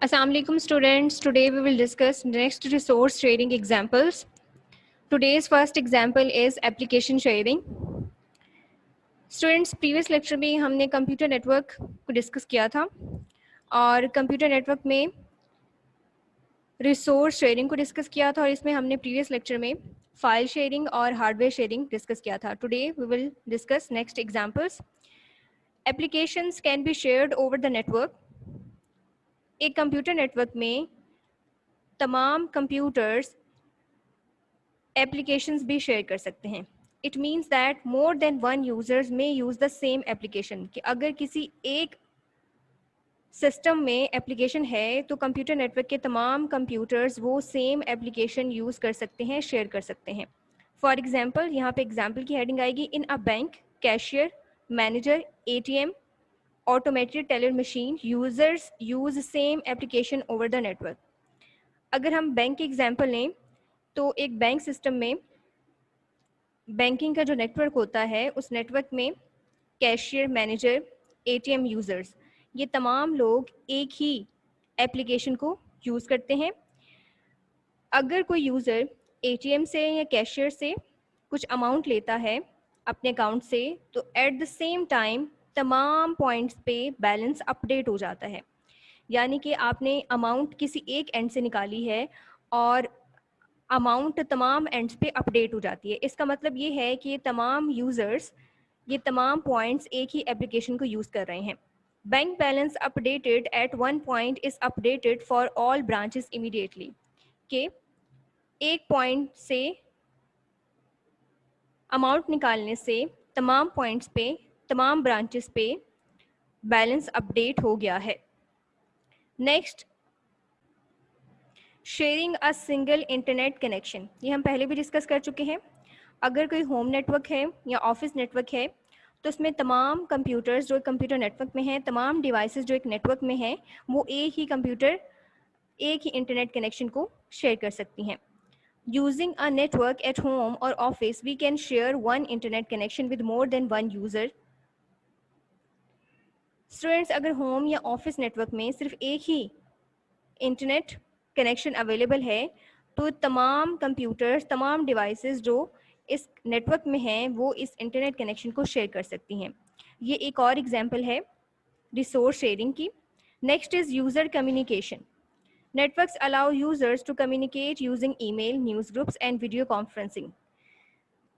Assalamu alaikum students. Today we will discuss next resource sharing examples. Today's first example is application sharing. Students, previous lecture में हमने computer network को discuss किया था और computer network में resource sharing को discuss किया था और इसमें हमने प्रीवियस लेक्चर में फाइल शेयरिंग और हार्डवेयर शेयरिंग डिस्कस किया था. Today we will discuss next examples. Applications can be shared over the network. एक कंप्यूटर नेटवर्क में तमाम कंप्यूटर्स एप्लीकेशंस भी शेयर कर सकते हैं. It means that more than one users may use the same application. कि अगर किसी एक सिस्टम में एप्लीकेशन है तो कंप्यूटर नेटवर्क के तमाम कंप्यूटर्स वो सेम एप्लीकेशन यूज़ कर सकते हैं, शेयर कर सकते हैं. फॉर एग्जांपल, यहाँ पे एग्जांपल की हेडिंग आएगी in a bank, cashier, manager, ATM, automated teller machine, users use same application over the network. अगर हम बैंक की एग्जांपल लें तो एक बैंक सिस्टम में बैंकिंग का जो नेटवर्क होता है उस नेटवर्क में कैशियर, मैनेजर, एटीएम यूज़र्स, ये तमाम लोग एक ही एप्लीकेशन को यूज़ करते हैं. अगर कोई यूज़र एटीएम से या कैशियर से कुछ अमाउंट लेता है अपने अकाउंट से तो एट द सेम टाइम तमाम पॉइंट्स पे बैलेंस अपडेट हो जाता है. यानी कि आपने अमाउंट किसी एक एंड से निकाली है और अमाउंट तमाम एंड्स पे अपडेट हो जाती है. इसका मतलब ये है कि ये तमाम यूज़र्स ये तमाम पॉइंट्स एक ही एप्लीकेशन को यूज़ कर रहे हैं. Bank balance updated at one point is updated for all branches immediately. कि एक पॉइंट से अमाउंट निकालने से तमाम पॉइंट्स पे, तमाम ब्रांचेस पे बैलेंस अपडेट हो गया है. Next, sharing a single internet connection. ये हम पहले भी डिस्कस कर चुके हैं. अगर कोई होम नेटवर्क है या ऑफिस नेटवर्क है तो उसमें तमाम कंप्यूटर्स जो कंप्यूटर नेटवर्क में हैं, तमाम डिवाइसेस जो एक नेटवर्क में हैं, वो एक ही कंप्यूटर, एक ही इंटरनेट कनेक्शन को शेयर कर सकती हैं. Using a network at home और office we can share one internet connection with more than one user. Students, अगर होम या ऑफिस नेटवर्क में सिर्फ एक ही इंटरनेट कनेक्शन अवेलेबल है तो तमाम कंप्यूटर्स, तमाम डिवाइसेस जो इस नेटवर्क में हैं वो इस इंटरनेट कनेक्शन को शेयर कर सकती हैं. ये एक और एग्जांपल है रिसोर्स शेयरिंग की. Next is user communication. Networks allow users to communicate using email, newsgroups and video conferencing.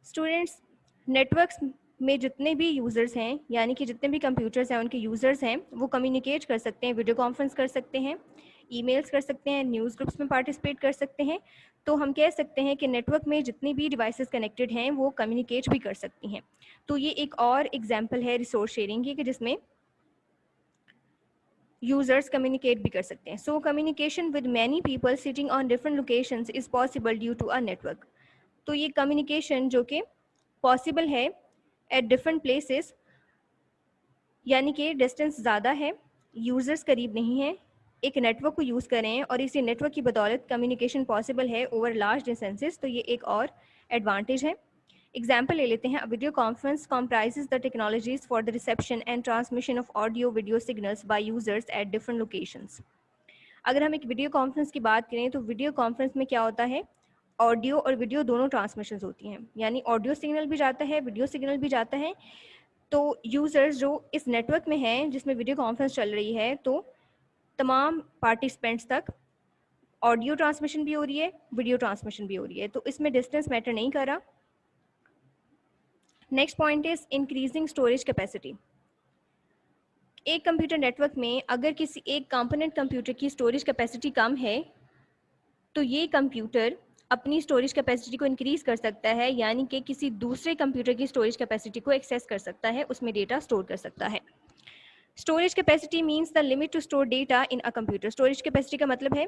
Students, networks में जितने भी यूज़र्स हैं यानी कि जितने भी कंप्यूटर्स हैं उनके यूज़र्स हैं वो कम्युनिकेट कर सकते हैं, वीडियो कॉन्फ्रेंस कर सकते हैं, ईमेल्स कर सकते हैं, न्यूज़ ग्रुप्स में पार्टिसिपेट कर सकते हैं. तो हम कह सकते हैं कि नेटवर्क में जितनी भी डिवाइसेस कनेक्टेड हैं वो कम्युनिकेट भी कर सकती हैं. तो ये एक और एग्जांपल है रिसोर्स शेयरिंग की कि जिसमें यूजर्स कम्युनिकेट भी कर सकते हैं. So communication with many people sitting on different locations is possible due to a network. तो ये कम्युनिकेशन जो कि पॉसिबल है एट डिफरेंट प्लेसेस, यानी कि डिस्टेंस ज़्यादा है, यूज़र्स करीब नहीं हैं, एक नेटवर्क को यूज़ करें और इसी नेटवर्क की बदौलत कम्युनिकेशन पॉसिबल है ओवर लार्ज डिस्टेंसेस. तो ये एक और एडवांटेज है. एग्जाम्पल ले लेते हैं. Video conference comprises the technologies for the reception and transmission of audio video signals by users at different locations. अगर हम एक वीडियो कॉन्फ्रेंस की बात करें तो वीडियो कॉन्फ्रेंस में क्या होता है, ऑडियो और वीडियो दोनों ट्रांसमिशंस होती हैं. यानी ऑडियो सिग्नल भी जाता है, वीडियो सिग्नल भी जाता है. तो यूज़र्स जो इस नेटवर्क में हैं जिसमें वीडियो कॉन्फ्रेंस चल रही है तो तमाम पार्टिसिपेंट्स तक ऑडियो ट्रांसमिशन भी हो रही है, वीडियो ट्रांसमिशन भी हो रही है. तो इसमें डिस्टेंस मैटर नहीं कर रहा. Next point is increasing storage capacity. एक कंप्यूटर नेटवर्क में अगर किसी एक कंपोनेंट कंप्यूटर की स्टोरेज कैपेसिटी कम है तो ये कंप्यूटर अपनी स्टोरेज कैपेसिटी को इंक्रीज़ कर सकता है, यानी कि किसी दूसरे कंप्यूटर की स्टोरेज कैपेसिटी को एक्सेस कर सकता है, उसमें डेटा स्टोर कर सकता है. Storage capacity means the limit to store data in a computer. Storage capacity का मतलब है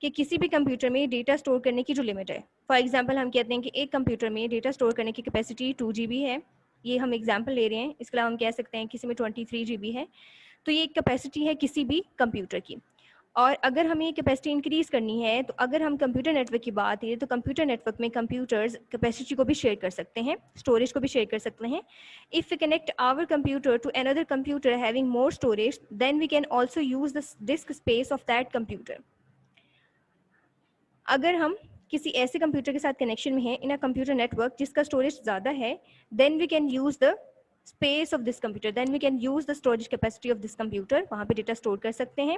कि किसी भी कंप्यूटर में डेटा स्टोर करने की जो लिमिट है. फॉर एग्जांपल, हम कहते हैं कि एक कंप्यूटर में डेटा स्टोर करने की कैपेसिटी 2 GB है. ये हम एग्जांपल ले रहे हैं. इसके अलावा हम कह सकते हैं किसी में 23 GB है. तो ये एक कैपेसिटी है किसी भी कंप्यूटर की. اور اگر ہمیں کیپیسٹی انکریز کرنی ہے تو اگر ہم کمپیوٹر نیٹورک کی بات کریں تو کمپیوٹر نیٹورک میں کمپیوٹرز کیپیسٹی کو بھی شیئر کر سکتے ہیں, اسٹوریج کو بھی شیئر کر سکتے ہیں. If we connect our computer to another computer having more storage, then we can also use the disk space of that computer. اگر ہم کسی ایسے کمپیوٹر کے ساتھ کنیکشن میں ہیں ان اے کمپیوٹر نیٹورک جس کا اسٹوریج زیادہ ہے, then we can use the space of this computer, then we can use the storage capacity of this computer, وہاں پہ ڈیٹا اسٹور کر سکتے ہیں.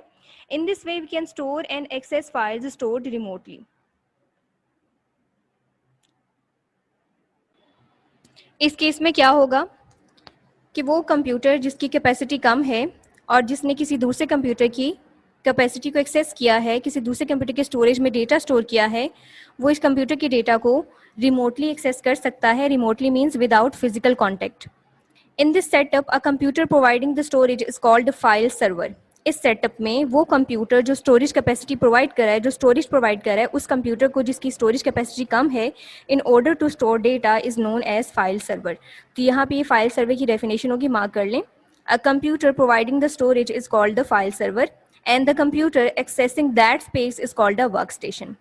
In this way we can store and access files stored remotely. اس case میں کیا ہوگا کہ وہ کمپیوٹر جس کی کیپیسٹی کم ہے اور جس نے کسی دوسرے کمپیوٹر کی کیپیسٹی کو ایکسیس کیا ہے, کسی دوسرے کمپیوٹر کے اسٹوریج میں ڈیٹا اسٹور کیا ہے, وہ اس کمپیوٹر کے ڈیٹا کو ریموٹلی ایکسیس کر سکتا ہے. Remotely means without physical contact. In this setup a computer providing the storage is called file server. اس سیٹ اپ میں وہ کمپیوٹر جو اسٹوریج کیپیسٹی پرووائڈ کر رہا ہے, جو اسٹوریج پرووائڈ کر رہا ہے, اس کمپیوٹر کو جس کی اسٹوریج کیپیسٹی کم ہے, in order to store data is known as file server. تو یہاں پہ یہ فائل سرور کی ڈیفینیشن ہوگی, مارک کر لیں. A computer providing the storage is called the file server and the computer accessing that space is called a workstation.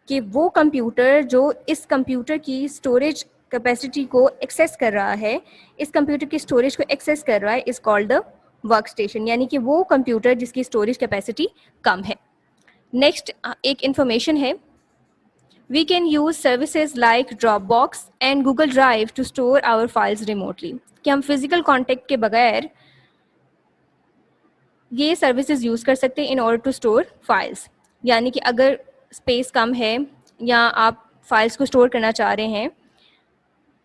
کہ وہ کمپیوٹر جو اس کمپیوٹر کی اسٹوریج کیپیسٹی کو ایکسیس کر رہا ہے, اس کمپیوٹر کی اسٹوریج کو ایکسیس کر رہا ہے, is called the work station. یعنی کہ وہ کمپیوٹر جس کی اسٹوریج کیپیسٹی کم ہے. نیکسٹ ایک انفارمیشن ہے, we can use services like Dropbox and Google drive to store our files remotely. کہ ہم فزیکل کانٹیکٹ کے بغیر یہ سروسز یوز کر سکتے ہیں in order to store files. یعنی کہ اگر اسپیس کم ہے یا آپ فائلس کو اسٹور کرنا چاہ رہے ہیں,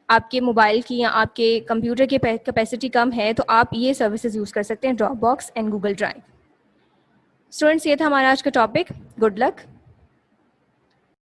آپ کے موبائل کی یا آپ کے کمپیوٹر کی کیپیسٹی کم ہے, تو آپ یہ سروسز یوز کر سکتے ہیں, Dropbox and Google drive. Students, یہ تھا ہمارا آج کا ٹاپک. Good luck.